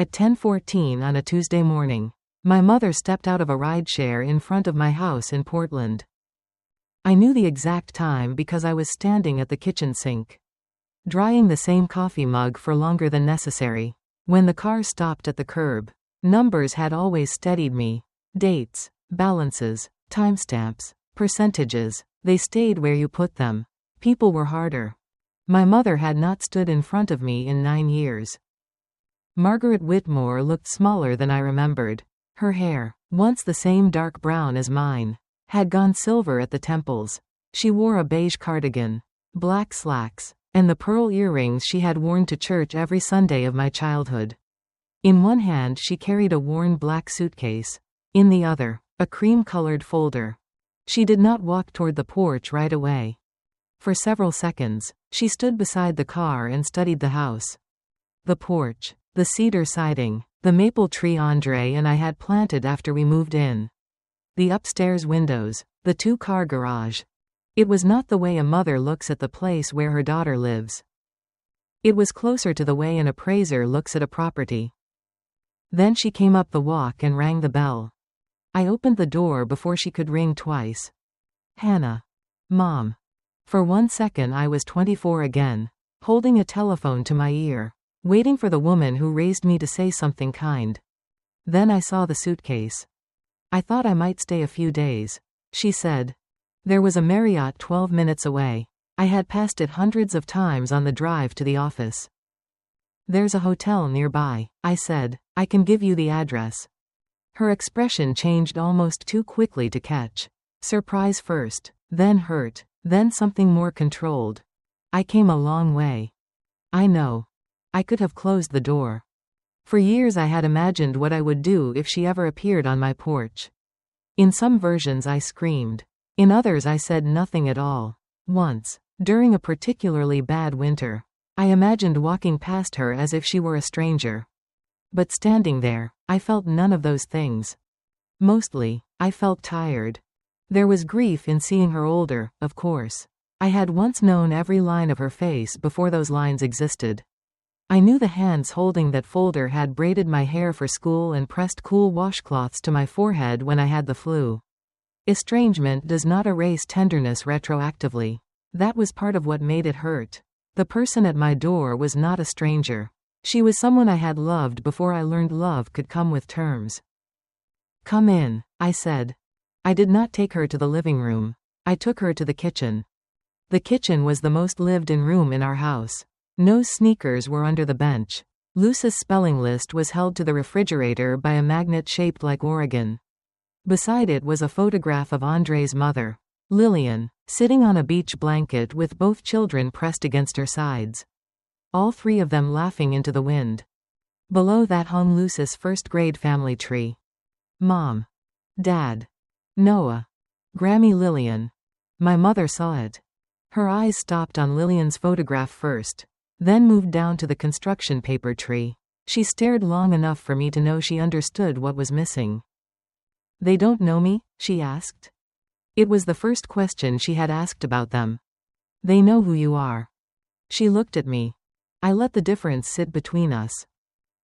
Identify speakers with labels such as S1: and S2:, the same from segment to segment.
S1: At 10:14 on a Tuesday morning, my mother stepped out of a rideshare in front of my house in Portland. I knew the exact time because I was standing at the kitchen sink, drying the same coffee mug for longer than necessary. When the car stopped at the curb, numbers had always steadied me. Dates, balances, timestamps, percentages, they stayed where you put them. People were harder. My mother had not stood in front of me in 9 years. Margaret Whitmore looked smaller than I remembered. Her hair, once the same dark brown as mine, had gone silver at the temples. She wore a beige cardigan, black slacks, and the pearl earrings she had worn to church every Sunday of my childhood. In one hand she carried a worn black suitcase, in the other, a cream-colored folder. She did not walk toward the porch right away. For several seconds, she stood beside the car and studied the house. The porch, the cedar siding, the maple tree Andre and I had planted after we moved in. The upstairs windows, the two-car garage. It was not the way a mother looks at the place where her daughter lives. It was closer to the way an appraiser looks at a property. Then she came up the walk and rang the bell. I opened the door before she could ring twice. Hannah. Mom. For 1 second I was 24 again, holding a telephone to my ear, waiting for the woman who raised me to say something kind. Then I saw the suitcase. I thought I might stay a few days, she said. There was a Marriott 12 minutes away. I had passed it hundreds of times on the drive to the office. There's a hotel nearby, I said. I can give you the address. Her expression changed almost too quickly to catch. Surprise first, then hurt, then something more controlled. I came a long way. I know. I could have closed the door. For years I had imagined what I would do if she ever appeared on my porch. In some versions I screamed. In others I said nothing at all. Once, during a particularly bad winter, I imagined walking past her as if she were a stranger. But standing there, I felt none of those things. Mostly, I felt tired. There was grief in seeing her older, of course. I had once known every line of her face before those lines existed. I knew the hands holding that folder had braided my hair for school and pressed cool washcloths to my forehead when I had the flu. Estrangement does not erase tenderness retroactively. That was part of what made it hurt. The person at my door was not a stranger. She was someone I had loved before I learned love could come with terms. Come in, I said. I did not take her to the living room. I took her to the kitchen. The kitchen was the most lived-in room in our house. No sneakers were under the bench. Luce's spelling list was held to the refrigerator by a magnet shaped like Oregon. Beside it was a photograph of Andre's mother, Lillian, sitting on a beach blanket with both children pressed against her sides. All three of them laughing into the wind. Below that hung Luce's first-grade family tree. Mom. Dad. Noah. Grammy Lillian. My mother saw it. Her eyes stopped on Lillian's photograph first, then moved down to the construction paper tree. She stared long enough for me to know she understood what was missing. They don't know me? She asked. It was the first question she had asked about them. They know who you are. She looked at me. I let the difference sit between us.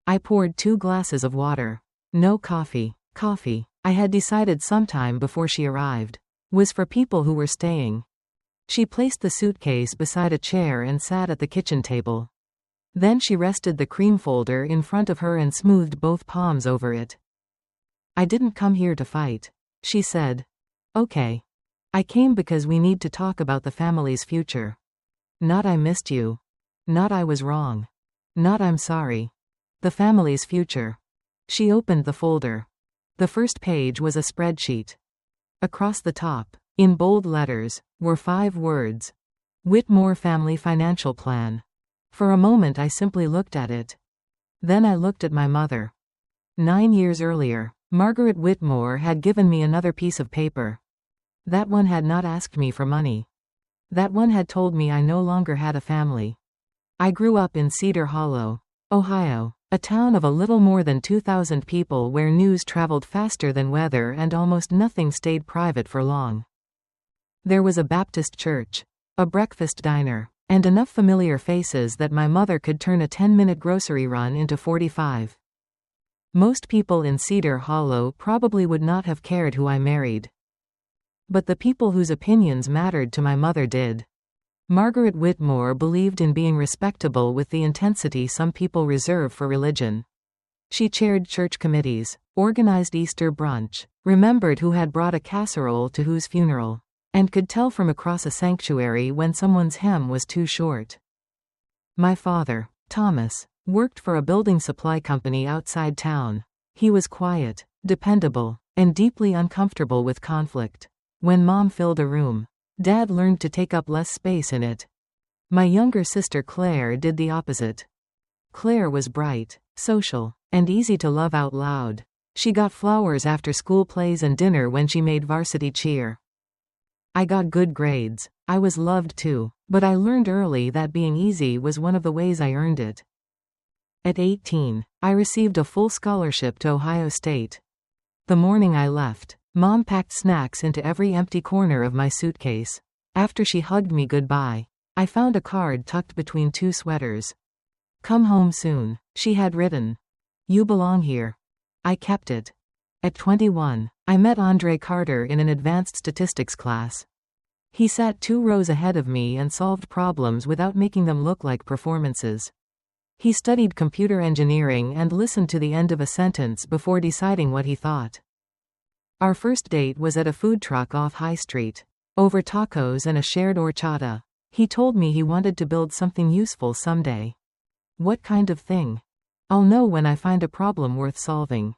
S1: I poured 2 glasses of water. No coffee. Coffee, I had decided sometime before she arrived, was for people who were staying. She placed the suitcase beside a chair and sat at the kitchen table. Then she rested the cream folder in front of her and smoothed both palms over it. I didn't come here to fight, she said. Okay. I came because we need to talk about the family's future. Not I missed you. Not I was wrong. Not I'm sorry. The family's future. She opened the folder. The first page was a spreadsheet. Across the top, in bold letters, were 5 words. Whitmore Family Financial Plan. For a moment I simply looked at it. Then I looked at my mother. 9 years earlier, Margaret Whitmore had given me another piece of paper. That one had not asked me for money. That one had told me I no longer had a family. I grew up in Cedar Hollow, Ohio, a town of a little more than 2,000 people where news traveled faster than weather and almost nothing stayed private for long. There was a Baptist church, a breakfast diner, and enough familiar faces that my mother could turn a 10-minute grocery run into 45. Most people in Cedar Hollow probably would not have cared who I married. But the people whose opinions mattered to my mother did. Margaret Whitmore believed in being respectable with the intensity some people reserve for religion. She chaired church committees, organized Easter brunch, remembered who had brought a casserole to whose funeral, and could tell from across a sanctuary when someone's hem was too short. My father, Thomas, worked for a building supply company outside town. He was quiet, dependable, and deeply uncomfortable with conflict. When Mom filled a room, Dad learned to take up less space in it. My younger sister Claire did the opposite. Claire was bright, social, and easy to love out loud. She got flowers after school plays and dinner when she made varsity cheer. I got good grades. I was loved too, but I learned early that being easy was one of the ways I earned it. At 18, I received a full scholarship to Ohio State. The morning I left, Mom packed snacks into every empty corner of my suitcase. After she hugged me goodbye, I found a card tucked between two sweaters. "Come home soon," she had written. "You belong here." I kept it. At 21, I met Andre Carter in an advanced statistics class. He sat 2 rows ahead of me and solved problems without making them look like performances. He studied computer engineering and listened to the end of a sentence before deciding what he thought. Our first date was at a food truck off High Street. Over tacos and a shared horchata. He told me he wanted to build something useful someday. What kind of thing? I'll know when I find a problem worth solving.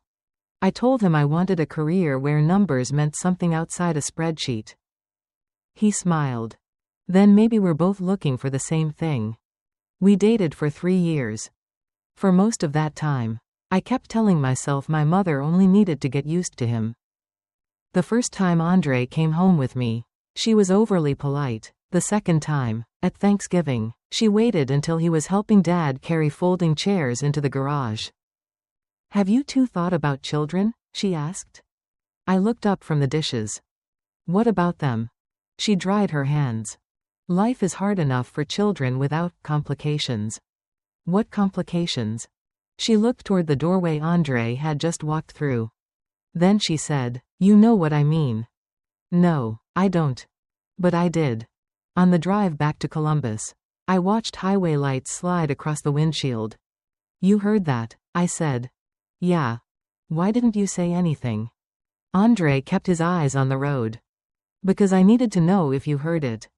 S1: I told him I wanted a career where numbers meant something outside a spreadsheet. He smiled. Then maybe we're both looking for the same thing. We dated for 3 years. For most of that time, I kept telling myself my mother only needed to get used to him. The first time Andre came home with me, she was overly polite. The second time, at Thanksgiving, she waited until he was helping Dad carry folding chairs into the garage. "Have you two thought about children?" she asked. I looked up from the dishes. "What about them?" She dried her hands. "Life is hard enough for children without complications." "What complications?" She looked toward the doorway Andre had just walked through. Then she said, "You know what I mean." "No, I don't." But I did. On the drive back to Columbus, I watched highway lights slide across the windshield. "You heard that," I said. "Yeah. Why didn't you say anything?" Andre kept his eyes on the road. "Because I needed to know if you heard it."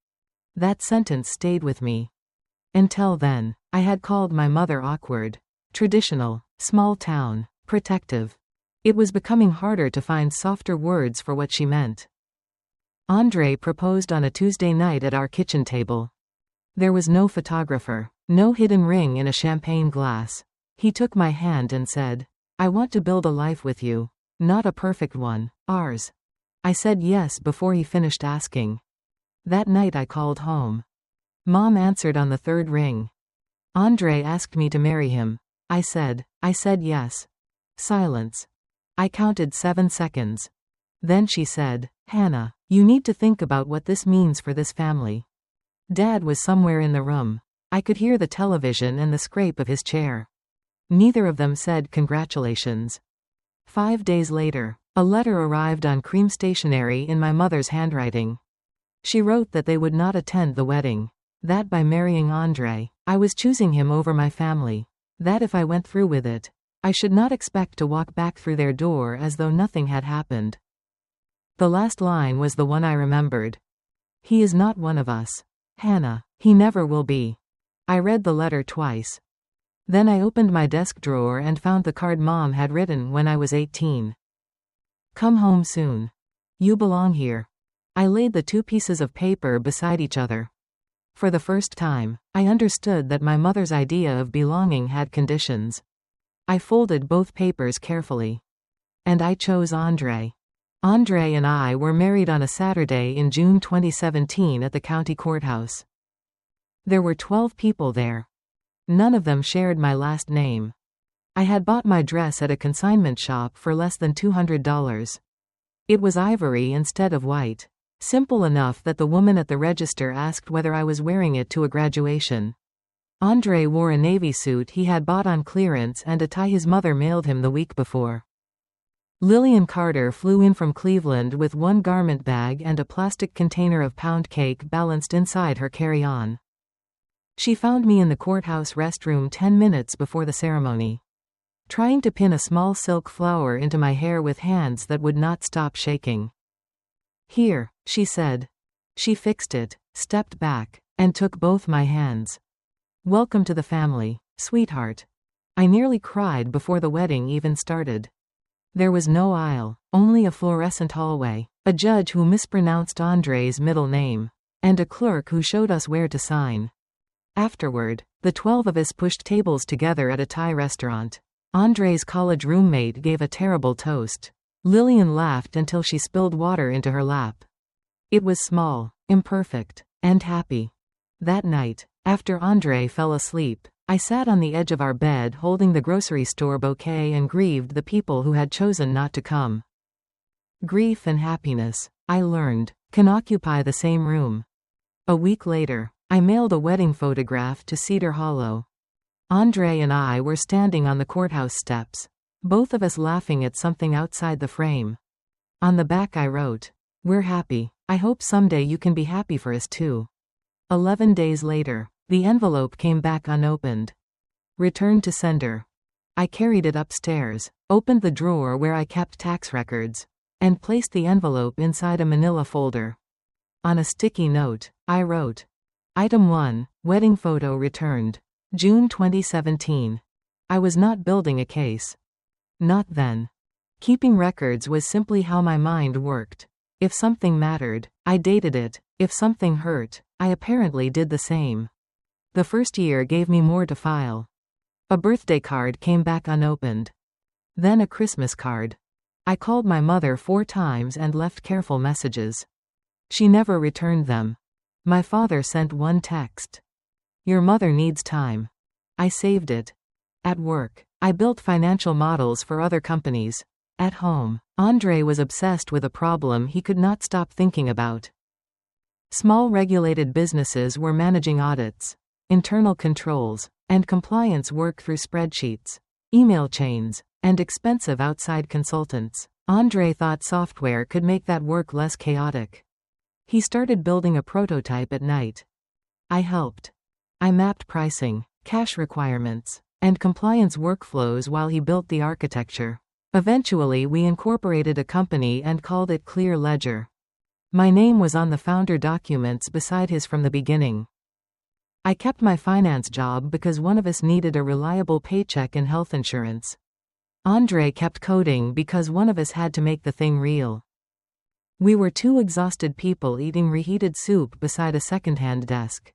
S1: That sentence stayed with me. Until then, I had called my mother awkward, traditional, small town, protective. It was becoming harder to find softer words for what she meant. Andre proposed on a Tuesday night at our kitchen table. There was no photographer, no hidden ring in a champagne glass. He took my hand and said, "I want to build a life with you. Not a perfect one, ours." I said yes before he finished asking. That night I called home. Mom answered on the 3rd ring. Andre asked me to marry him. I said yes. Silence. I counted 7 seconds. Then she said, "Hannah, you need to think about what this means for this family." Dad was somewhere in the room. I could hear the television and the scrape of his chair. Neither of them said congratulations. 5 days later, a letter arrived on cream stationery in my mother's handwriting. She wrote that they would not attend the wedding. That by marrying Andre, I was choosing him over my family. That if I went through with it, I should not expect to walk back through their door as though nothing had happened. The last line was the one I remembered. "He is not one of us. Hannah, he never will be." I read the letter twice. Then I opened my desk drawer and found the card Mom had written when I was 18. "Come home soon. You belong here." I laid the 2 pieces of paper beside each other. For the first time, I understood that my mother's idea of belonging had conditions. I folded both papers carefully. And I chose Andre. Andre and I were married on a Saturday in June 2017 at the county courthouse. There were 12 people there. None of them shared my last name. I had bought my dress at a consignment shop for less than $200. It was ivory instead of white. Simple enough that the woman at the register asked whether I was wearing it to a graduation. Andre wore a navy suit he had bought on clearance and a tie his mother mailed him the week before. Lillian Carter flew in from Cleveland with one garment bag and a plastic container of pound cake balanced inside her carry-on. She found me in the courthouse restroom 10 minutes before the ceremony, trying to pin a small silk flower into my hair with hands that would not stop shaking. "Here," she said. She fixed it, stepped back, and took both my hands. "Welcome to the family, sweetheart." I nearly cried before the wedding even started. There was no aisle, only a fluorescent hallway, a judge who mispronounced Andre's middle name, and a clerk who showed us where to sign. Afterward, the 12 of us pushed tables together at a Thai restaurant. Andre's college roommate gave a terrible toast. Lillian laughed until she spilled water into her lap. It was small, imperfect, and happy. That night, after Andre fell asleep, I sat on the edge of our bed holding the grocery store bouquet and grieved the people who had chosen not to come. Grief and happiness, I learned, can occupy the same room. A week later, I mailed a wedding photograph to Cedar Hollow. Andre and I were standing on the courthouse steps, both of us laughing at something outside the frame. On the back I wrote, "We're happy. I hope someday you can be happy for us too." 11 days later, the envelope came back unopened. Returned to sender. I carried it upstairs, opened the drawer where I kept tax records, and placed the envelope inside a manila folder. On a sticky note, I wrote, "Item 1, wedding photo returned. June 2017. I was not building a case. Not then. Keeping records was simply how my mind worked. If something mattered, I dated it. If something hurt, I apparently did the same. The first year gave me more to file. A birthday card came back unopened. Then a Christmas card. I called my mother 4 times and left careful messages. She never returned them. My father sent one text. Your mother needs time. I saved it. At work, I built financial models for other companies. At home, Andre was obsessed with a problem he could not stop thinking about. Small regulated businesses were managing audits, internal controls, and compliance work through spreadsheets, email chains, and expensive outside consultants. Andre thought software could make that work less chaotic. He started building a prototype at night. I helped. I mapped pricing, cash requirements, and compliance workflows while he built the architecture. Eventually we incorporated a company and called it Clear Ledger. My name was on the founder documents beside his from the beginning. I kept my finance job because one of us needed a reliable paycheck and health insurance. Andre kept coding because one of us had to make the thing real. We were 2 exhausted people eating reheated soup beside a second-hand desk.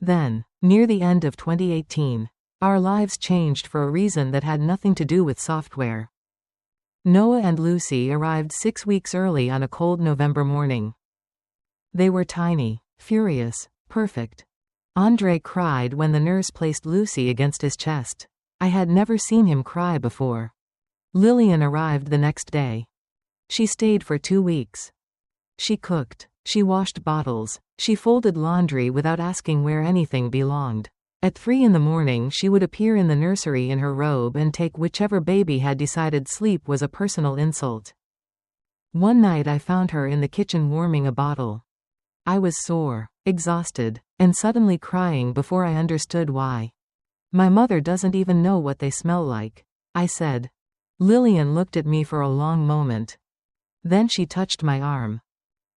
S1: Then, near the end of 2018, our lives changed for a reason that had nothing to do with software. Noah and Lucy arrived 6 weeks early on a cold November morning. They were tiny, furious, perfect. Andre cried when the nurse placed Lucy against his chest. I had never seen him cry before. Lillian arrived the next day. She stayed for 2 weeks. She cooked, she washed bottles, she folded laundry without asking where anything belonged. At 3 in the morning she would appear in the nursery in her robe and take whichever baby had decided sleep was a personal insult. One night I found her in the kitchen warming a bottle. I was sore, exhausted, and suddenly crying before I understood why. My mother doesn't even know what they smell like, I said. Lillian looked at me for a long moment. Then she touched my arm.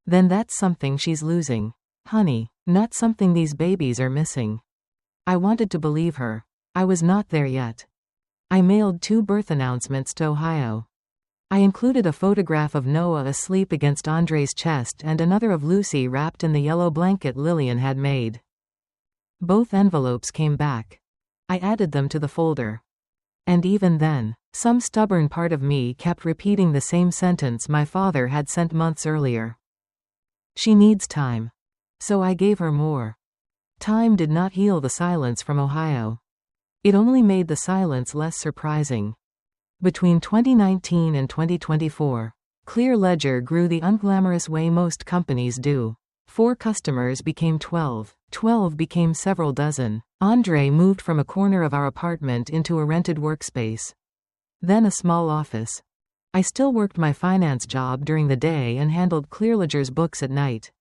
S1: Then that's something she's losing, honey, not something these babies are missing. I wanted to believe her. I was not there yet. I mailed 2 birth announcements to Ohio. I included a photograph of Noah asleep against Andre's chest and another of Lucy wrapped in the yellow blanket Lillian had made. Both envelopes came back. I added them to the folder. And even then, some stubborn part of me kept repeating the same sentence my father had sent months earlier. She needs time. So I gave her more. Time did not heal the silence from Ohio. It only made the silence less surprising. Between 2019 and 2024, Clear Ledger grew the unglamorous way most companies do. 4 customers became 12. 12 became several dozen. Andre moved from a corner of our apartment into a rented workspace. Then a small office. I still worked my finance job during the day and handled Clearledger's books at night.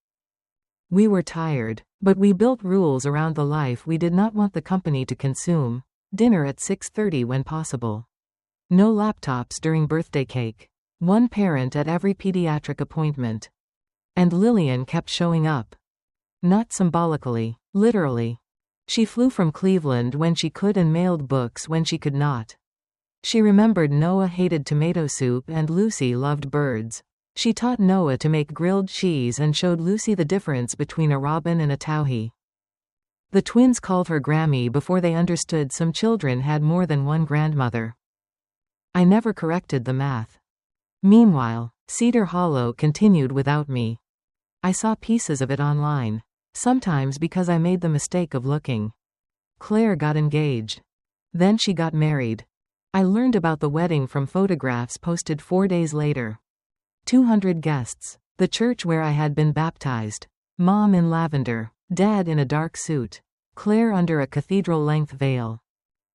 S1: We were tired, but we built rules around the life we did not want the company to consume. Dinner at 6:30 when possible. No laptops during birthday cake. One parent at every pediatric appointment. And Lillian kept showing up. Not symbolically, literally. She flew from Cleveland when she could and mailed books when she could not. She remembered Noah hated tomato soup and Lucy loved birds. She taught Noah to make grilled cheese and showed Lucy the difference between a robin and a towhee. The twins called her Grammy before they understood some children had more than one grandmother. I never corrected the math. Meanwhile, Cedar Hollow continued without me. I saw pieces of it online. Sometimes because I made the mistake of looking. Claire got engaged. Then she got married. I learned about the wedding from photographs posted 4 days later. 200 guests. The church where I had been baptized. Mom in lavender. Dad in a dark suit. Claire under a cathedral-length veil.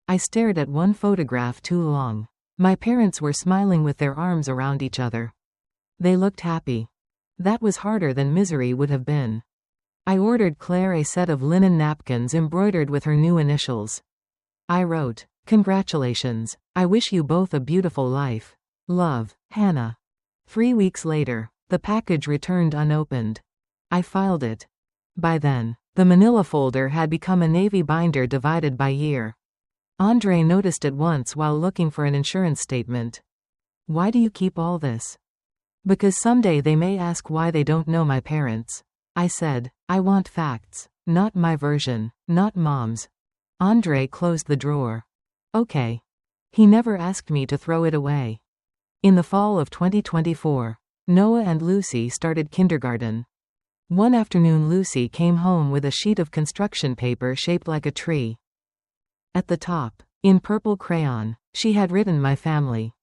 S1: I stared at one photograph too long. My parents were smiling with their arms around each other. They looked happy. That was harder than misery would have been. I ordered Claire a set of linen napkins embroidered with her new initials. I wrote, "Congratulations. I wish you both a beautiful life. Love, Hannah." 3 weeks later, the package returned unopened. I filed it. By then, the manila folder had become a navy binder divided by year. Andre noticed it once while looking for an insurance statement. "Why do you keep all this?" "Because someday they may ask why they don't know my parents." I said, "I want facts. Not my version, not Mom's." Andre closed the drawer. Okay. He never asked me to throw it away. In the fall of 2024, Noah and Lucy started kindergarten. One afternoon Lucy came home with a sheet of construction paper shaped like a tree. At the top, in purple crayon, she had written my family.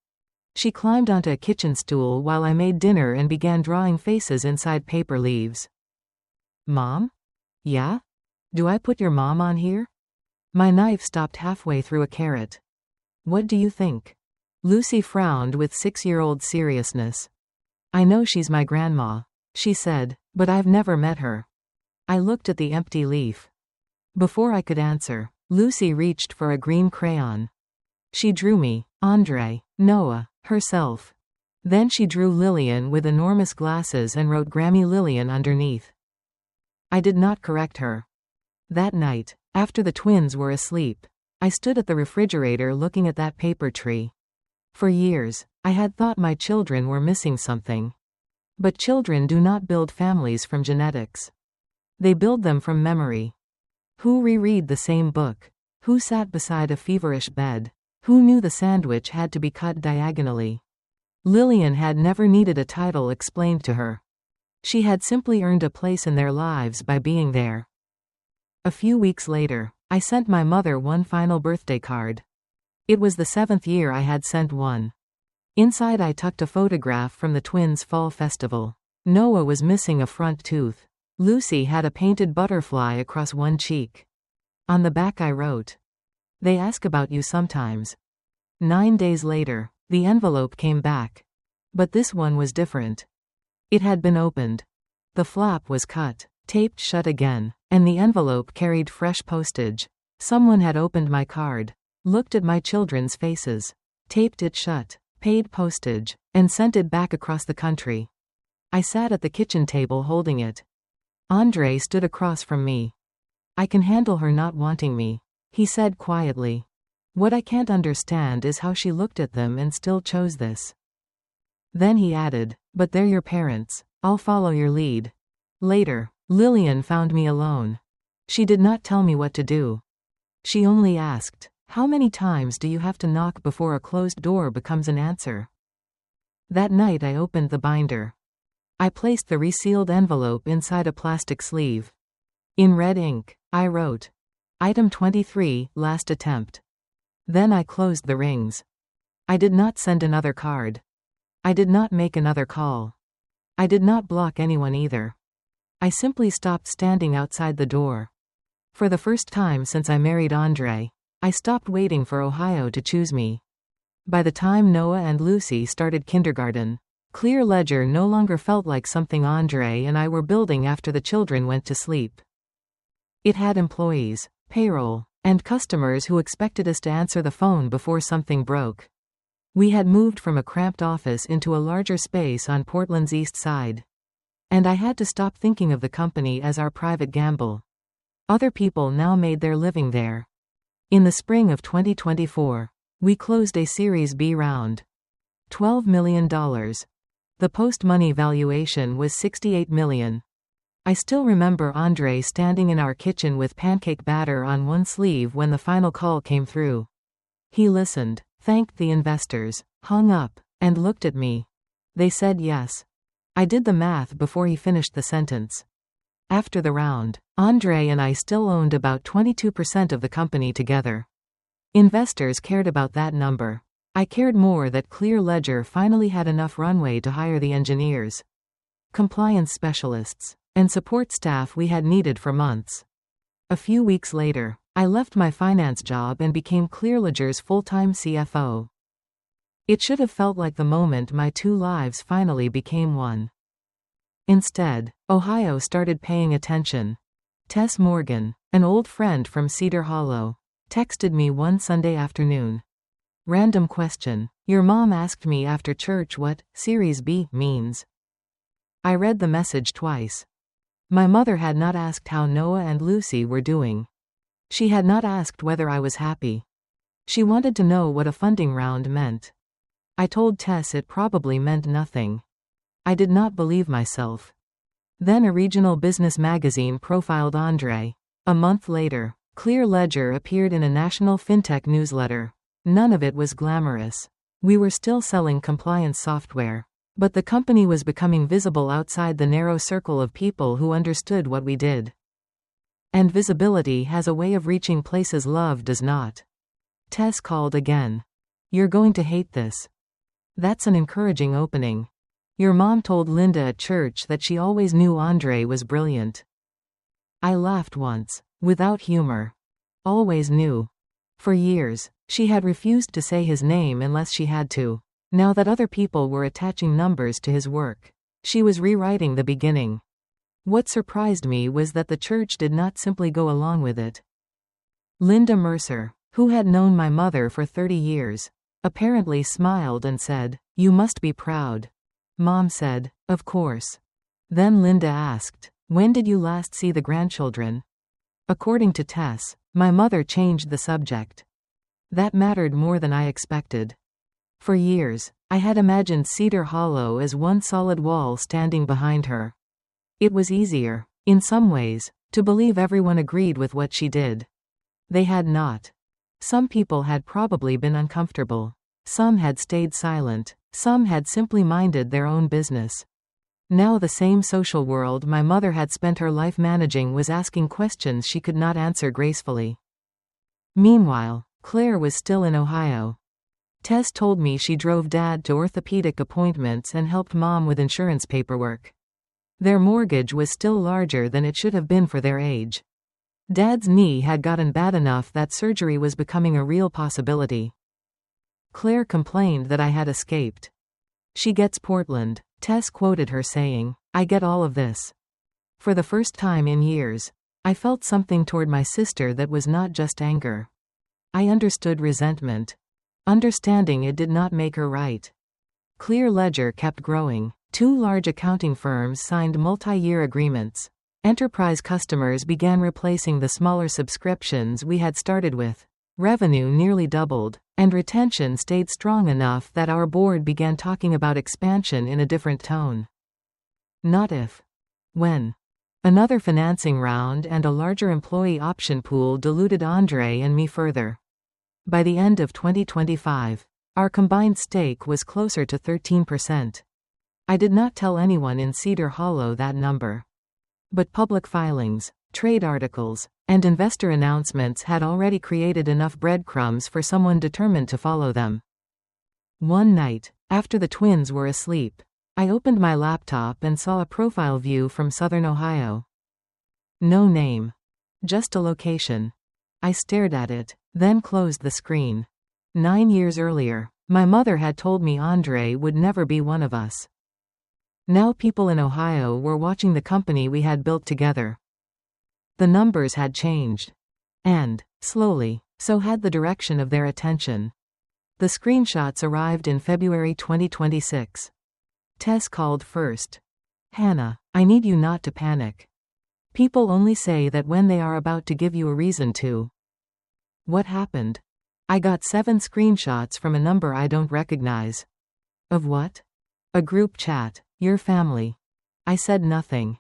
S1: She climbed onto a kitchen stool while I made dinner and began drawing faces inside paper leaves. "Mom? Yeah? Do I put your mom on here?" My knife stopped halfway through a carrot. "What do you think?" Lucy frowned with 6-year-old seriousness. "I know she's my grandma," she said, "but I've never met her." I looked at the empty leaf. Before I could answer, Lucy reached for a green crayon. She drew me, Andre, Noah, herself. Then she drew Lillian with enormous glasses and wrote Grammy Lillian underneath. I did not correct her. That night, after the twins were asleep, I stood at the refrigerator looking at that paper tree. For years, I had thought my children were missing something. But children do not build families from genetics. They build them from memory. Who reread the same book? Who sat beside a feverish bed? Who knew the sandwich had to be cut diagonally? Lillian had never needed a title explained to her. She had simply earned a place in their lives by being there. A few weeks later, I sent my mother one final birthday card. It was the 7th year I had sent one. Inside I tucked a photograph from the twins' fall festival. Noah was missing a front tooth. Lucy had a painted butterfly across one cheek. On the back I wrote, "They ask about you sometimes." 9 days later, the envelope came back. But this one was different. It had been opened. The flap was cut, taped shut again, and the envelope carried fresh postage. Someone had opened my card, looked at my children's faces, taped it shut, paid postage, and sent it back across the country. I sat at the kitchen table holding it. Andre stood across from me. "I can handle her not wanting me," he said quietly. "What I can't understand is how she looked at them and still chose this." Then he added, "But they're your parents. I'll follow your lead." Later, Lillian found me alone. She did not tell me what to do. She only asked, "How many times do you have to knock before a closed door becomes an answer?" That night I opened the binder. I placed the resealed envelope inside a plastic sleeve. In red ink, I wrote, "Item 23, last attempt." Then I closed the rings. I did not send another card. I did not make another call. I did not block anyone either. I simply stopped standing outside the door. For the first time since I married Andre, I stopped waiting for Ohio to choose me. By the time Noah and Lucy started kindergarten, Clear Ledger no longer felt like something Andre and I were building after the children went to sleep. It had employees, payroll, and customers who expected us to answer the phone before something broke. We had moved from a cramped office into a larger space on Portland's east side. And I had to stop thinking of the company as our private gamble. Other people now made their living there. In the spring of 2024, we closed a Series B round. $12 million. The post-money valuation was $68 million. I still remember Andre standing in our kitchen with pancake batter on one sleeve when the final call came through. He listened, thanked the investors, hung up, and looked at me. They said yes. I did the math before he finished the sentence. After the round, Andre and I still owned about 22% of the company together. Investors cared about that number. I cared more that Clear Ledger finally had enough runway to hire the engineers, compliance specialists, and support staff we had needed for months. A few weeks later, I left my finance job and became Clear Ledger's full-time CFO. It should have felt like the moment my two lives finally became one. Instead, Ohio started paying attention. Tess Morgan, an old friend from Cedar Hollow, texted me one Sunday afternoon. Random question. Your mom asked me after church what Series B means. I read the message twice. My mother had not asked how Noah and Lucy were doing. She had not asked whether I was happy. She wanted to know what a funding round meant. I told Tess it probably meant nothing. I did not believe myself. Then a regional business magazine profiled Andre. A month later, Clear Ledger appeared in a national fintech newsletter. None of it was glamorous. We were still selling compliance software. But the company was becoming visible outside the narrow circle of people who understood what we did. And visibility has a way of reaching places love does not. Tess called again. You're going to hate this. That's an encouraging opening. Your mom told Linda at church that she always knew Andre was brilliant. I laughed once, without humor. Always knew. For years, she had refused to say his name unless she had to. Now that other people were attaching numbers to his work, she was rewriting the beginning. What surprised me was that the church did not simply go along with it. Linda Mercer, who had known my mother for 30 years, apparently smiled and said, "You must be proud." Mom said, "Of course." Then Linda asked, "When did you last see the grandchildren?" According to Tess, my mother changed the subject. That mattered more than I expected. For years, I had imagined Cedar Hollow as one solid wall standing behind her. It was easier, in some ways, to believe everyone agreed with what she did. They had not. Some people had probably been uncomfortable. Some had stayed silent. Some had simply minded their own business. Now the same social world my mother had spent her life managing was asking questions she could not answer gracefully. Meanwhile, Claire was still in Ohio. Tess told me she drove Dad to orthopedic appointments and helped Mom with insurance paperwork. Their mortgage was still larger than it should have been for their age. Dad's knee had gotten bad enough that surgery was becoming a real possibility. Claire complained that I had escaped. She gets Portland, Tess quoted her saying, "I get all of this." For the first time in years, I felt something toward my sister that was not just anger. I understood resentment. Understanding it did not make her right. Clear Ledger kept growing. 2 large accounting firms signed multi-year agreements. Enterprise customers began replacing the smaller subscriptions we had started with. Revenue nearly doubled, and retention stayed strong enough that our board began talking about expansion in a different tone. Not if. When. Another financing round and a larger employee option pool diluted Andre and me further. By the end of 2025, our combined stake was closer to 13%. I did not tell anyone in Cedar Hollow that number. But public filings, trade articles, and investor announcements had already created enough breadcrumbs for someone determined to follow them. One night, after the twins were asleep, I opened my laptop and saw a profile view from Southern Ohio. No name. Just a location. I stared at it, then closed the screen. 9 years earlier, my mother had told me Andre would never be one of us. Now people in Ohio were watching the company we had built together. The numbers had changed. And, slowly, so had the direction of their attention. The screenshots arrived in February 2026. Tess called first. Hannah, I need you not to panic. People only say that when they are about to give you a reason to. What happened? I got 7 screenshots from a number I don't recognize. Of what? A group chat. Your family. I said nothing.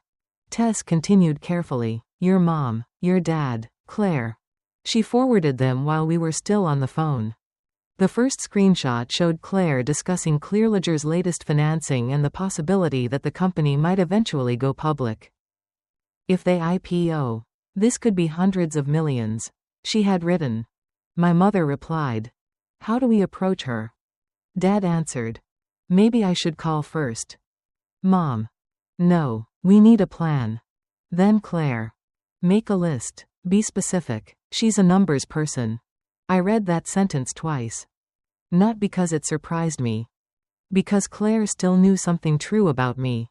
S1: Tess continued carefully. Your mom, your dad, Claire. She forwarded them while we were still on the phone. The first screenshot showed Claire discussing Clearledger's latest financing and the possibility that the company might eventually go public. If they IPO, this could be hundreds of millions. She had written. My mother replied. How do we approach her? Dad answered. Maybe I should call first. Mom. No, we need a plan. Then Claire. Make a list. Be specific. She's a numbers person. I read that sentence twice. Not because it surprised me. Because Claire still knew something true about me.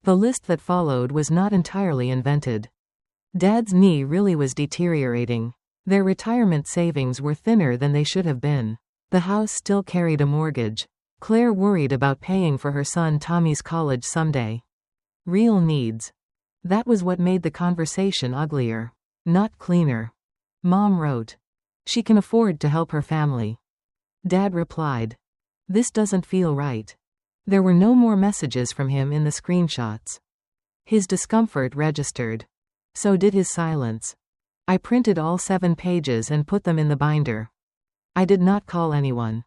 S1: The list that followed was not entirely invented. Dad's knee really was deteriorating. Their retirement savings were thinner than they should have been. The house still carried a mortgage. Claire worried about paying for her son Tommy's college someday. Real needs. That was what made the conversation uglier, not cleaner. Mom wrote. She can afford to help her family. Dad replied. This doesn't feel right. There were no more messages from him in the screenshots. His discomfort registered. So did his silence. I printed all 7 pages and put them in the binder. I did not call anyone.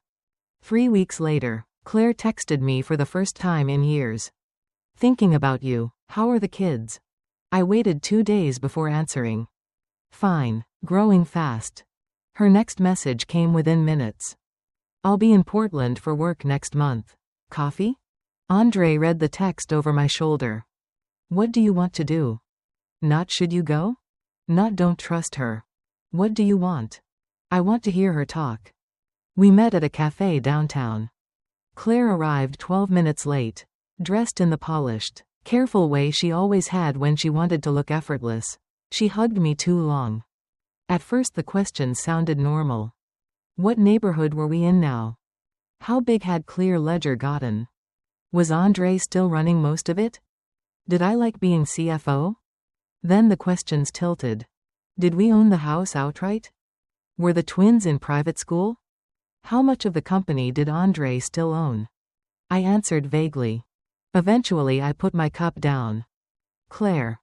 S1: 3 weeks later, Claire texted me for the first time in years. Thinking about you, how are the kids? I waited 2 days before answering. Fine, growing fast. Her next message came within minutes. I'll be in Portland for work next month. Coffee? Andre read the text over my shoulder. What do you want to do? Not should you go? Not don't trust her. What do you want? I want to hear her talk. We met at a cafe downtown. Claire arrived 12 minutes late, dressed in the polished, careful way she always had when she wanted to look effortless. She hugged me too long. At first the questions sounded normal. What neighborhood were we in now? How big had Clearledger gotten? Was Andre still running most of it? Did I like being CFO? Then the questions tilted. Did we own the house outright? Were the twins in private school? How much of the company did Andre still own? I answered vaguely. Eventually I put my cup down. Claire.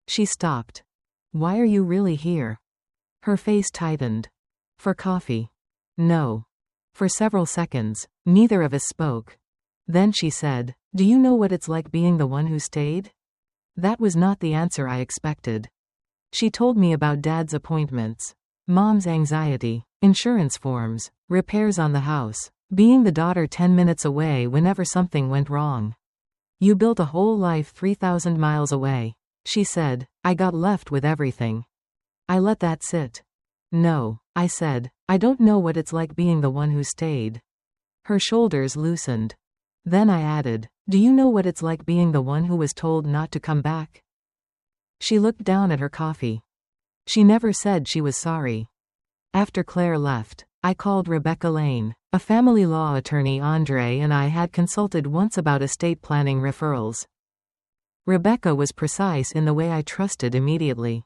S1: She stopped. Why are you really here? Her face tightened. For coffee. No. For several seconds, neither of us spoke. Then she said, do you know what it's like being the one who stayed? That was not the answer I expected. She told me about Dad's appointments, Mom's anxiety, insurance forms, repairs on the house, being the daughter 10 minutes away whenever something went wrong. You built a whole life 3,000 miles away, she said. I got left with everything. I let that sit. No, I said, I don't know what it's like being the one who stayed. Her shoulders loosened. Then I added, do you know what it's like being the one who was told not to come back? She looked down at her coffee. She never said she was sorry. After Claire left, I called Rebecca Lane, a family law attorney Andre and I had consulted once about estate planning referrals. Rebecca was precise in the way I trusted immediately.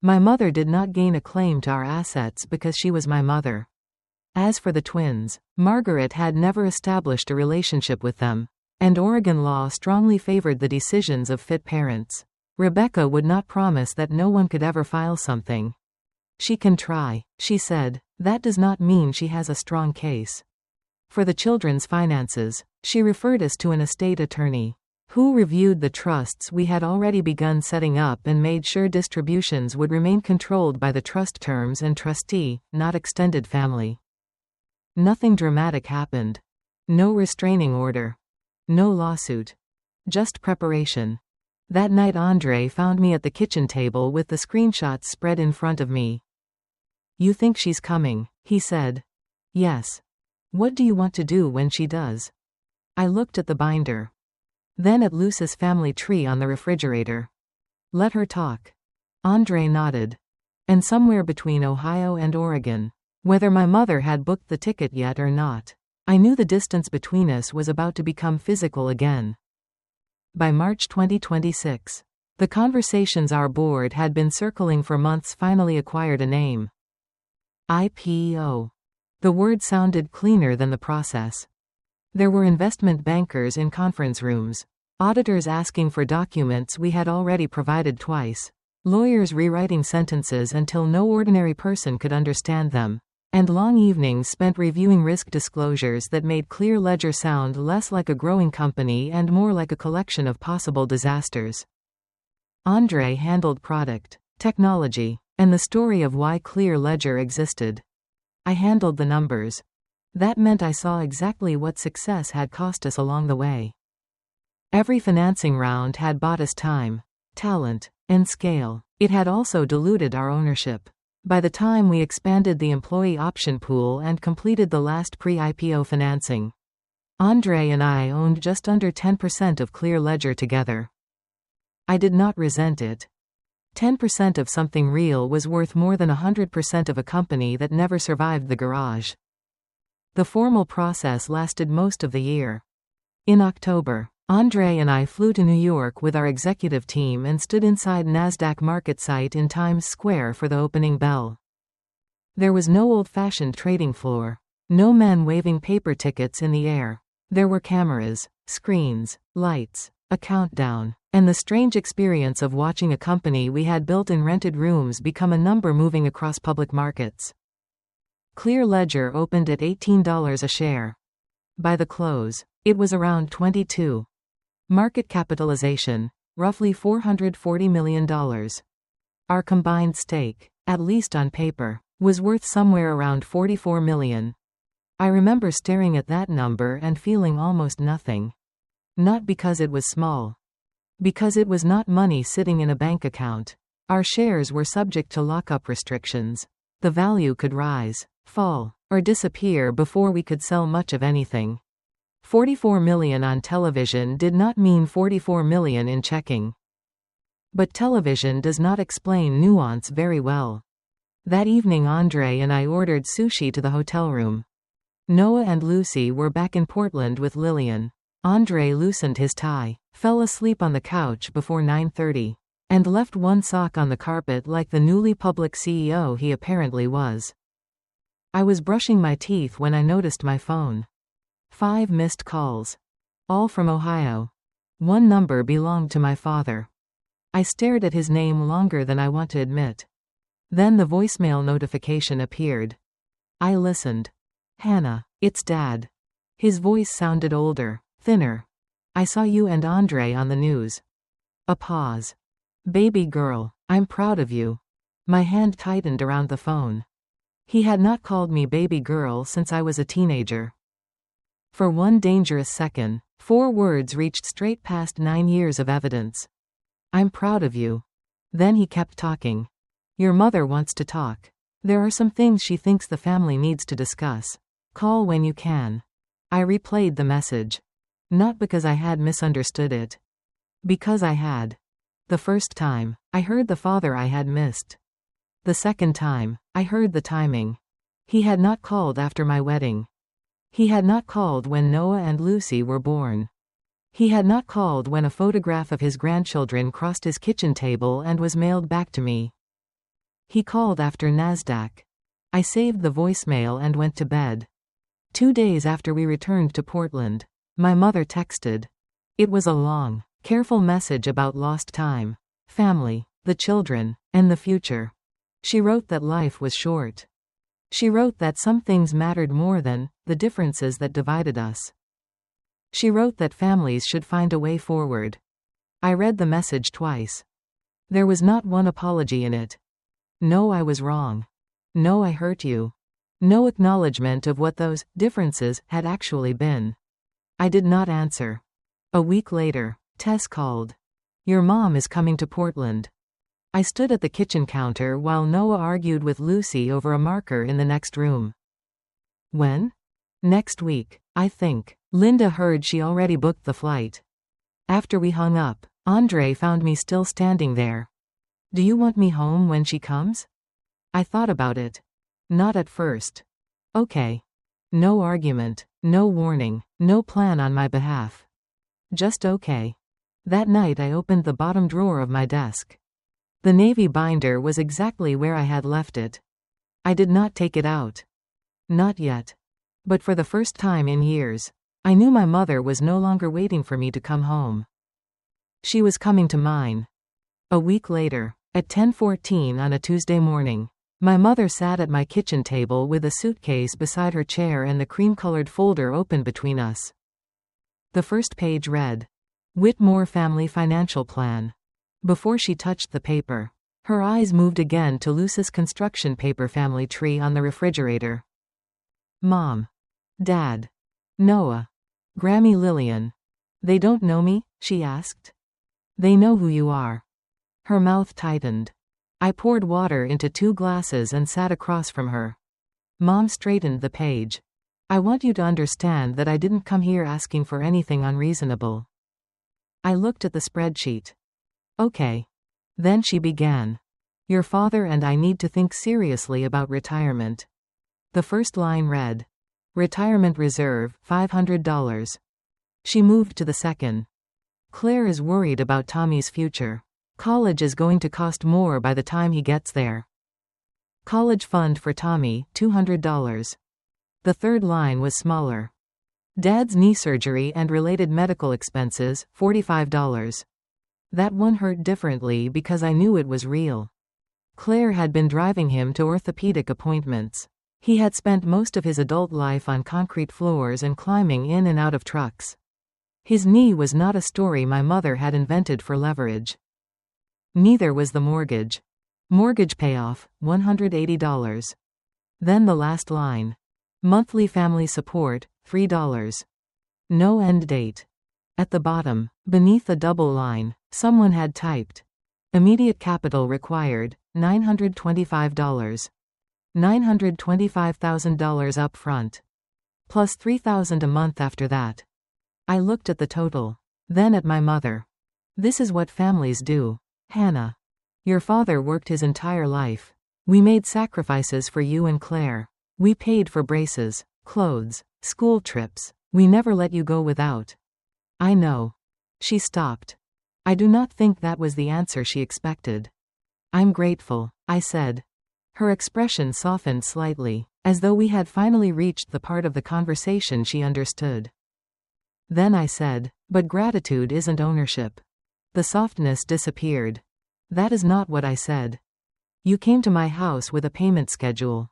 S1: My mother did not gain a claim to our assets because she was my mother. As for the twins, Margaret had never established a relationship with them, and Oregon law strongly favored the decisions of fit parents. Rebecca would not promise that no one could ever file something. She can try, she said. That does not mean she has a strong case. For the children's finances, she referred us to an estate attorney, who reviewed the trusts we had already begun setting up and made sure distributions would remain controlled by the trust terms and trustee, not extended family. Nothing dramatic happened. No restraining order. No lawsuit. Just preparation. That night Andre found me at the kitchen table with the screenshots spread in front of me. "You think she's coming?" he said. "Yes. What do you want to do when she does?" I looked at the binder. Then at Luce's family tree on the refrigerator. "Let her talk." Andre nodded. "And somewhere between Ohio and Oregon. Whether my mother had booked the ticket yet or not. I knew the distance between us was about to become physical again." By March 2026, the conversations our board had been circling for months finally acquired a name. IPO. The word sounded cleaner than the process. There were investment bankers in conference rooms, auditors asking for documents we had already provided twice, lawyers rewriting sentences until no ordinary person could understand them, and long evenings spent reviewing risk disclosures that made Clear Ledger sound less like a growing company and more like a collection of possible disasters. Andre handled product, technology, and the story of why Clear Ledger existed. I handled the numbers. That meant I saw exactly what success had cost us along the way. Every financing round had bought us time, talent, and scale. It had also diluted our ownership. By the time we expanded the employee option pool and completed the last pre-IPO financing, Andre and I owned just under 10% of Clear Ledger together. I did not resent it. 10% of something real was worth more than 100% of a company that never survived the garage. The formal process lasted most of the year. In October, Andre and I flew to New York with our executive team and stood inside NASDAQ market site in Times Square for the opening bell. There was no old-fashioned trading floor. No men waving paper tickets in the air. There were cameras, screens, lights, a countdown, and the strange experience of watching a company we had built in rented rooms become a number moving across public markets. Clear Ledger opened at $18 a share. By the close, it was around $22. Market capitalization, roughly $440 million. Our combined stake, at least on paper, was worth somewhere around $44 million. I remember staring at that number and feeling almost nothing. Not because it was small. Because it was not money sitting in a bank account. Our shares were subject to lockup restrictions. The value could rise, fall, or disappear before we could sell much of anything. 44 million on television did not mean 44 million in checking. But television does not explain nuance very well. That evening Andre and I ordered sushi to the hotel room. Noah and Lucy were back in Portland with Lillian. Andre loosened his tie, fell asleep on the couch before 9:30, and left one sock on the carpet like the newly public CEO he apparently was. I was brushing my teeth when I noticed my phone. 5 missed calls. All from Ohio. One number belonged to my father. I stared at his name longer than I want to admit. Then the voicemail notification appeared. I listened. "Hannah, it's Dad." His voice sounded older, thinner. "I saw you and Andre on the news." A pause. "Baby girl, I'm proud of you." My hand tightened around the phone. He had not called me baby girl since I was a teenager. For one dangerous second, 4 words reached straight past 9 years of evidence. "I'm proud of you." Then he kept talking. "Your mother wants to talk. There are some things she thinks the family needs to discuss. Call when you can." I replayed the message. Not because I had misunderstood it. Because I had. The first time, I heard the father I had missed. The second time, I heard the timing. He had not called after my wedding. He had not called when Noah and Lucy were born. He had not called when a photograph of his grandchildren crossed his kitchen table and was mailed back to me. He called after NASDAQ. I saved the voicemail and went to bed. 2 days after we returned to Portland, my mother texted. It was a long, careful message about lost time, family, the children, and the future. She wrote that life was short. She wrote that some things mattered more than the differences that divided us. She wrote that families should find a way forward. I read the message twice. There was not one apology in it. No, I was wrong. No, I hurt you. No acknowledgement of what those differences had actually been. I did not answer. A week later, Tess called. Your mom is coming to Portland. I stood at the kitchen counter while Noah argued with Lucy over a marker in the next room. When? Next week, I think. Linda heard she already booked the flight. After we hung up, Andre found me still standing there. Do you want me home when she comes? I thought about it. Not at first. Okay. No argument, no warning, no plan on my behalf. Just okay. That night I opened the bottom drawer of my desk. The navy binder was exactly where I had left it. I did not take it out. Not yet. But for the first time in years, I knew my mother was no longer waiting for me to come home. She was coming to mine. A week later, at 10:14 on a Tuesday morning, my mother sat at my kitchen table with a suitcase beside her chair and the cream-colored folder open between us. The first page read, Whitmore Family Financial Plan. Before she touched the paper, her eyes moved again to Luce's construction paper family tree on the refrigerator. Mom. Dad. Noah. Grammy Lillian. They don't know me? She asked. They know who you are. Her mouth tightened. I poured water into 2 glasses and sat across from her. Mom straightened the page. I want you to understand that I didn't come here asking for anything unreasonable. I looked at the spreadsheet. Okay. Then she began. Your father and I need to think seriously about retirement. The first line read, Retirement reserve, $500. She moved to the second. Claire is worried about Tommy's future. College is going to cost more by the time he gets there. College fund for Tommy, $200. The third line was smaller. Dad's knee surgery and related medical expenses, $45. That one hurt differently because I knew it was real. Claire had been driving him to orthopedic appointments. He had spent most of his adult life on concrete floors and climbing in and out of trucks. His knee was not a story my mother had invented for leverage. Neither was the mortgage. Mortgage payoff, $180. Then the last line. Monthly family support, $3. No end date. At the bottom, beneath a double line, someone had typed. Immediate capital required, $925. $925,000 up front. Plus $3,000 a month after that. I looked at the total. Then at my mother. This is what families do. Hannah. Your father worked his entire life. We made sacrifices for you and Claire. We paid for braces, clothes, school trips. We never let you go without. I know. She stopped. I do not think that was the answer she expected. I'm grateful, I said. Her expression softened slightly, as though we had finally reached the part of the conversation she understood. Then I said, but gratitude isn't ownership. The softness disappeared. That is not what I said. You came to my house with a payment schedule.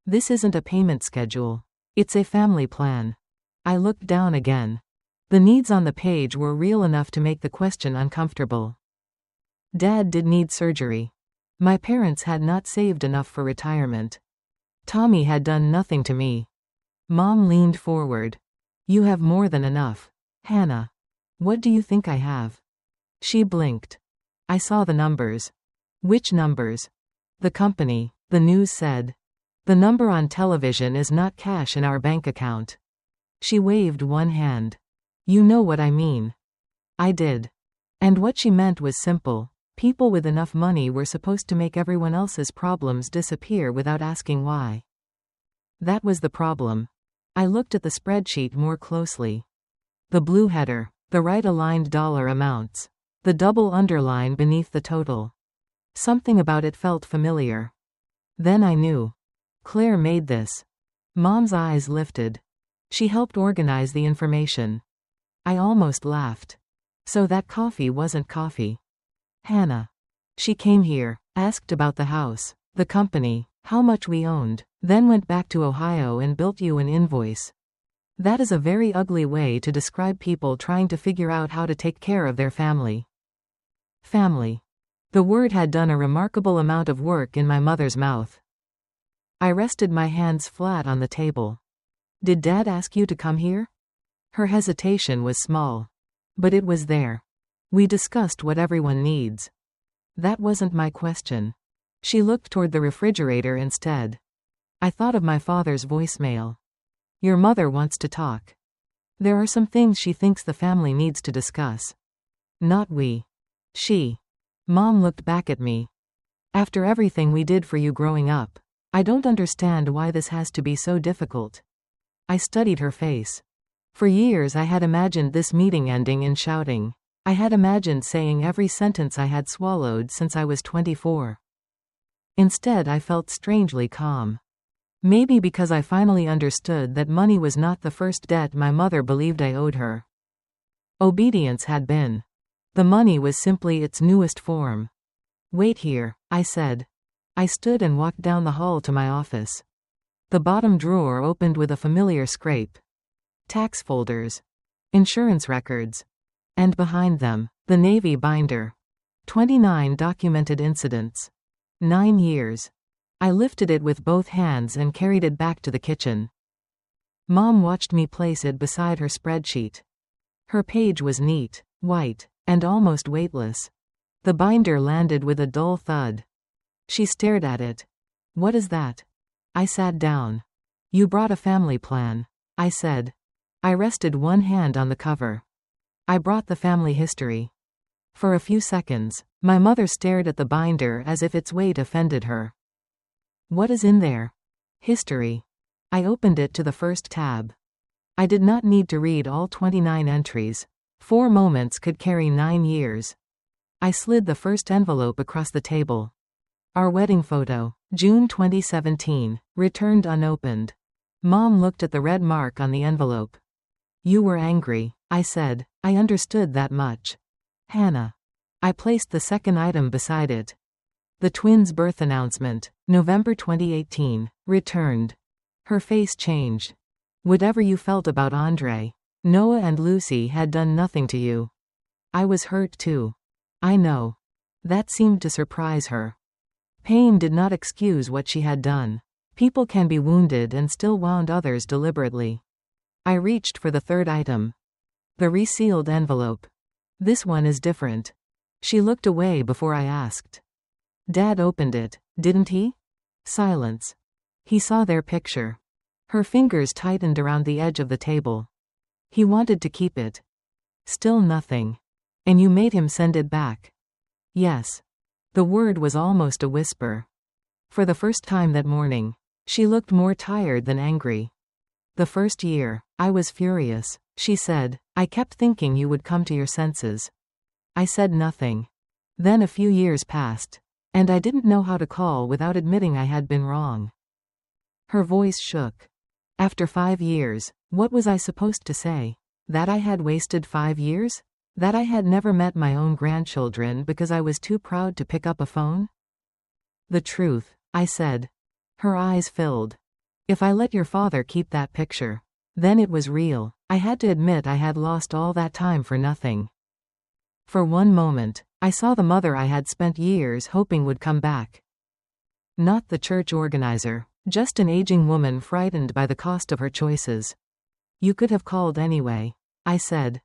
S1: This isn't a payment schedule. It's a family plan. I looked down again. The needs on the page were real enough to make the question uncomfortable. Dad did need surgery. My parents had not saved enough for retirement. Tommy had done nothing to me. Mom leaned forward. You have more than enough. Hannah. What do you think I have? She blinked. I saw the numbers. Which numbers? The company, the news said. The number on television is not cash in our bank account. She waved one hand. You know what I mean. I did. And what she meant was simple. People with enough money were supposed to make everyone else's problems disappear without asking why. That was the problem. I looked at the spreadsheet more closely. The blue header, the right-aligned dollar amounts, the double underline beneath the total. Something about it felt familiar. Then I knew. Claire made this. Mom's eyes lifted. She helped organize the information. I almost laughed. So that coffee wasn't coffee. Hannah. She came here, asked about the house, the company, how much we owned, then went back to Ohio and built you an invoice. That is a very ugly way to describe people trying to figure out how to take care of their family. Family. The word had done a remarkable amount of work in my mother's mouth. I rested my hands flat on the table. Did Dad ask you to come here? Her hesitation was small. But it was there. We discussed what everyone needs. That wasn't my question. She looked toward the refrigerator instead. I thought of my father's voicemail. Your mother wants to talk. There are some things she thinks the family needs to discuss. Not we. She. Mom looked back at me. After everything we did for you growing up, I don't understand why this has to be so difficult. I studied her face. For years I had imagined this meeting ending in shouting. I had imagined saying every sentence I had swallowed since I was 24. Instead I felt strangely calm. Maybe because I finally understood that money was not the first debt my mother believed I owed her. Obedience had been. The money was simply its newest form. Wait here, I said. I stood and walked down the hall to my office. The bottom drawer opened with a familiar scrape. Tax folders. Insurance records. And behind them, the Navy binder. 29 documented incidents. 9 years. I lifted it with both hands and carried it back to the kitchen. Mom watched me place it beside her spreadsheet. Her page was neat, white, and almost weightless. The binder landed with a dull thud. She stared at it. What is that? I sat down. You brought a family plan, I said. I rested one hand on the cover. I brought the family history. For a few seconds, my mother stared at the binder as if its weight offended her. What is in there? History. I opened it to the first tab. I did not need to read all 29 entries. 4 moments could carry 9 years. I slid the first envelope across the table. Our wedding photo, June 2017, returned unopened. Mom looked at the red mark on the envelope. You were angry, I said. I understood that much. Hannah. I placed the second item beside it. The twins' birth announcement, November 2018, returned. Her face changed. Whatever you felt about Andre, Noah and Lucy had done nothing to you. I was hurt too. I know. That seemed to surprise her. Pain did not excuse what she had done. People can be wounded and still wound others deliberately. I reached for the third item. The resealed envelope. This one is different. She looked away before I asked. Dad opened it, didn't he? Silence. He saw their picture. Her fingers tightened around the edge of the table. He wanted to keep it. Still nothing. And you made him send it back. Yes. The word was almost a whisper. For the first time that morning, she looked more tired than angry. The first year, I was furious, she said. I kept thinking you would come to your senses. I said nothing. Then a few years passed. And I didn't know how to call without admitting I had been wrong. Her voice shook. After 5 years, what was I supposed to say? That I had wasted 5 years? That I had never met my own grandchildren because I was too proud to pick up a phone? The truth, I said. Her eyes filled. If I let your father keep that picture, then it was real. I had to admit I had lost all that time for nothing. For one moment, I saw the mother I had spent years hoping would come back. Not the church organizer, just an aging woman frightened by the cost of her choices. You could have called anyway, I said.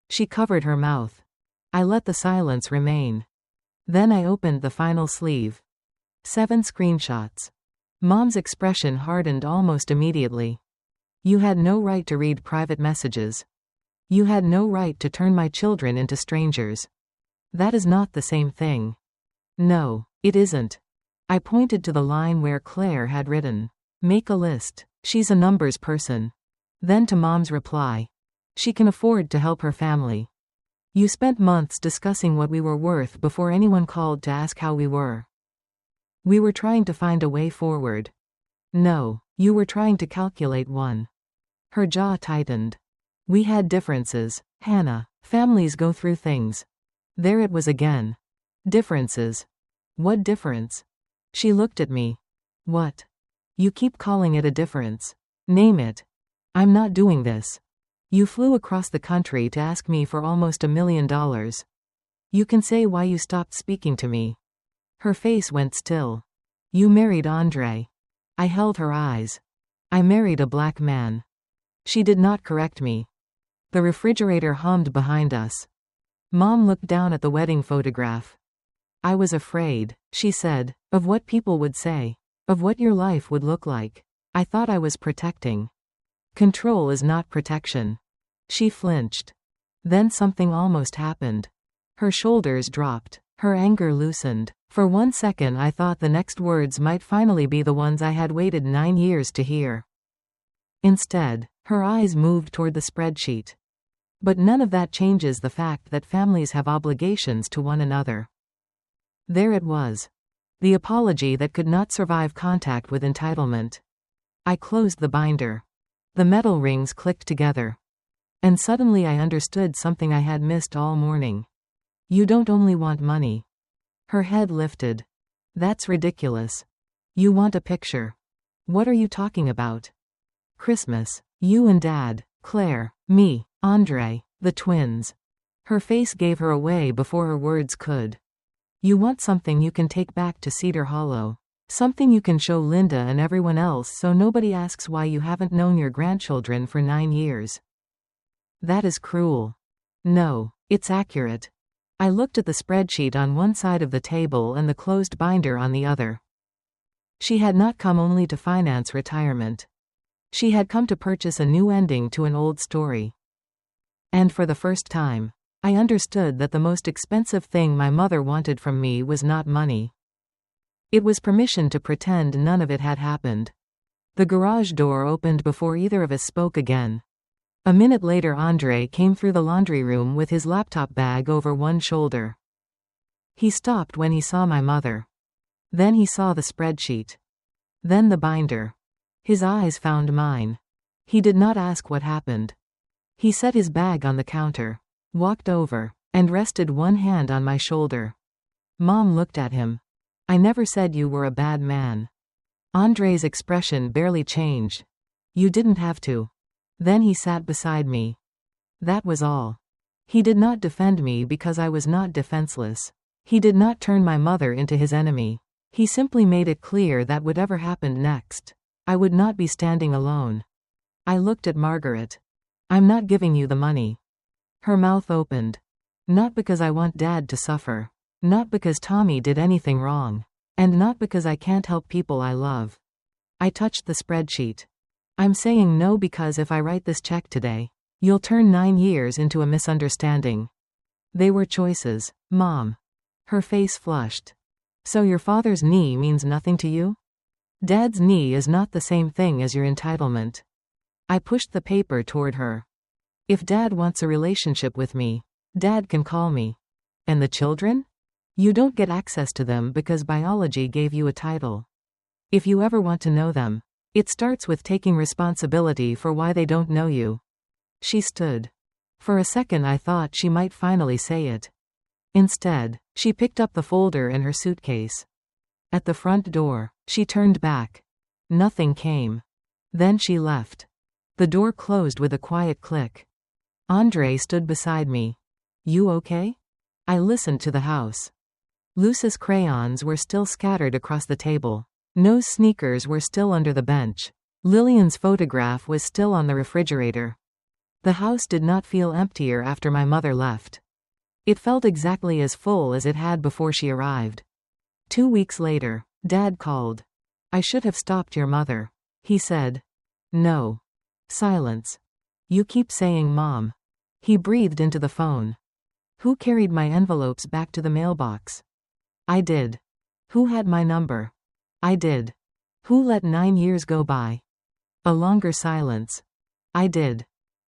S1: She covered her mouth. I let the silence remain. Then I opened the final sleeve. 7 screenshots. Mom's expression hardened almost immediately. You had no right to read private messages. You had no right to turn my children into strangers. That is not the same thing. No, it isn't. I pointed to the line where Claire had written, "Make a list. She's a numbers person." Then to Mom's reply. She can afford to help her family. You spent months discussing what we were worth before anyone called to ask how we were. We were trying to find a way forward. No, you were trying to calculate one. Her jaw tightened. We had differences, Hannah. Families go through things. There it was again. Differences. What difference? She looked at me. What? You keep calling it a difference. Name it. I'm not doing this. You flew across the country to ask me for almost $1 million. You can say why you stopped speaking to me. Her face went still. You married Andre. I held her eyes. I married a black man. She did not correct me. The refrigerator hummed behind us. Mom looked down at the wedding photograph. I was afraid, she said, of what people would say, of what your life would look like. I thought I was protecting. Control is not protection. She flinched. Then something almost happened. Her shoulders dropped. Her anger loosened. For 1 second I thought the next words might finally be the ones I had waited 9 years to hear. Instead, her eyes moved toward the spreadsheet. But none of that changes the fact that families have obligations to one another. There it was. The apology that could not survive contact with entitlement. I closed the binder. The metal rings clicked together. And suddenly I understood something I had missed all morning. You don't only want money. Her head lifted. That's ridiculous. You want a picture. What are you talking about? Christmas. You and Dad, Claire, me, Andre, the twins. Her face gave her away before her words could. You want something you can take back to Cedar Hollow. Something you can show Linda and everyone else so nobody asks why you haven't known your grandchildren for 9 years. That is cruel. No, it's accurate. I looked at the spreadsheet on one side of the table and the closed binder on the other. She had not come only to finance retirement. She had come to purchase a new ending to an old story. And for the first time, I understood that the most expensive thing my mother wanted from me was not money. It was permission to pretend none of it had happened. The garage door opened before either of us spoke again. A minute later Andre came through the laundry room with his laptop bag over one shoulder. He stopped when he saw my mother. Then he saw the spreadsheet. Then the binder. His eyes found mine. He did not ask what happened. He set his bag on the counter, walked over, and rested one hand on my shoulder. Mom looked at him. I never said you were a bad man. Andre's expression barely changed. You didn't have to. Then he sat beside me. That was all. He did not defend me because I was not defenseless. He did not turn my mother into his enemy. He simply made it clear that whatever happened next, I would not be standing alone. I looked at Margaret. I'm not giving you the money. Her mouth opened. Not because I want Dad to suffer. Not because Tommy did anything wrong. And not because I can't help people I love. I touched the spreadsheet. I'm saying no because if I write this check today, you'll turn 9 years into a misunderstanding. They were choices, Mom. Her face flushed. So your father's knee means nothing to you? Dad's knee is not the same thing as your entitlement. I pushed the paper toward her. If Dad wants a relationship with me, Dad can call me. And the children? You don't get access to them because biology gave you a title. If you ever want to know them, it starts with taking responsibility for why they don't know you. She stood. For a second I thought she might finally say it. Instead, she picked up the folder in her suitcase. At the front door, she turned back. Nothing came. Then she left. The door closed with a quiet click. Andre stood beside me. You okay? I listened to the house. Luce's crayons were still scattered across the table. No's sneakers were still under the bench. Lillian's photograph was still on the refrigerator. The house did not feel emptier after my mother left. It felt exactly as full as it had before she arrived. 2 weeks later, Dad called. I should have stopped your mother, he said. No. Silence. You keep saying Mom. He breathed into the phone. Who carried my envelopes back to the mailbox? I did. Who had my number? I did. Who let 9 years go by? A longer silence. I did.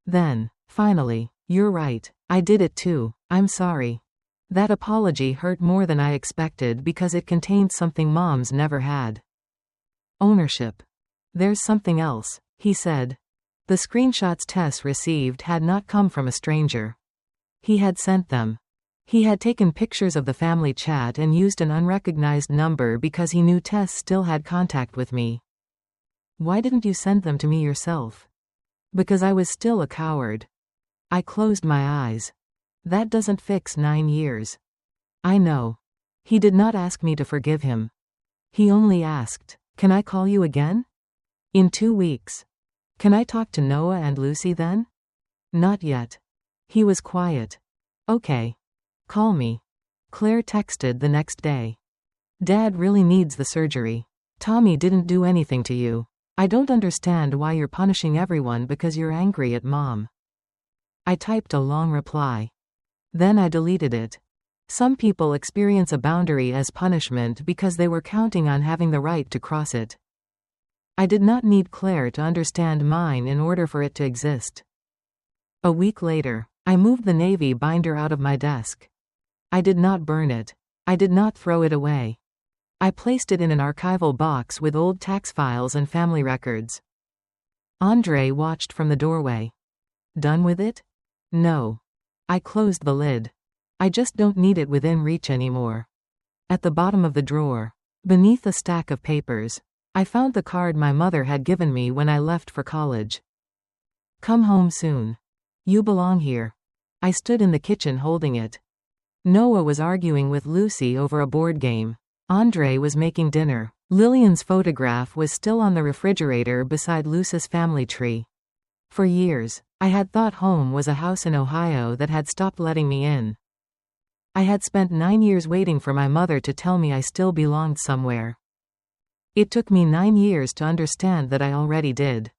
S1: Then, finally, you're right, I did it too, I'm sorry. That apology hurt more than I expected because it contained something Moms never had. Ownership. There's something else, he said. The screenshots Tess received had not come from a stranger. He had sent them. He had taken pictures of the family chat and used an unrecognized number because he knew Tess still had contact with me. Why didn't you send them to me yourself? Because I was still a coward. I closed my eyes. That doesn't fix 9 years. I know. He did not ask me to forgive him. He only asked, can I call you again? In 2 weeks. Can I talk to Noah and Lucy then? Not yet. He was quiet. Okay. Call me. Claire texted the next day. Dad really needs the surgery. Tommy didn't do anything to you. I don't understand why you're punishing everyone because you're angry at Mom. I typed a long reply. Then I deleted it. Some people experience a boundary as punishment because they were counting on having the right to cross it. I did not need Claire to understand mine in order for it to exist. A week later, I moved the navy binder out of my desk. I did not burn it. I did not throw it away. I placed it in an archival box with old tax files and family records. Andre watched from the doorway. Done with it? No. I closed the lid. I just don't need it within reach anymore. At the bottom of the drawer, beneath a stack of papers, I found the card my mother had given me when I left for college. Come home soon. You belong here. I stood in the kitchen holding it. Noah was arguing with Lucy over a board game. Andre was making dinner. Lillian's photograph was still on the refrigerator beside Luce's family tree. For years, I had thought home was a house in Ohio that had stopped letting me in. I had spent 9 years waiting for my mother to tell me I still belonged somewhere. It took me 9 years to understand that I already did.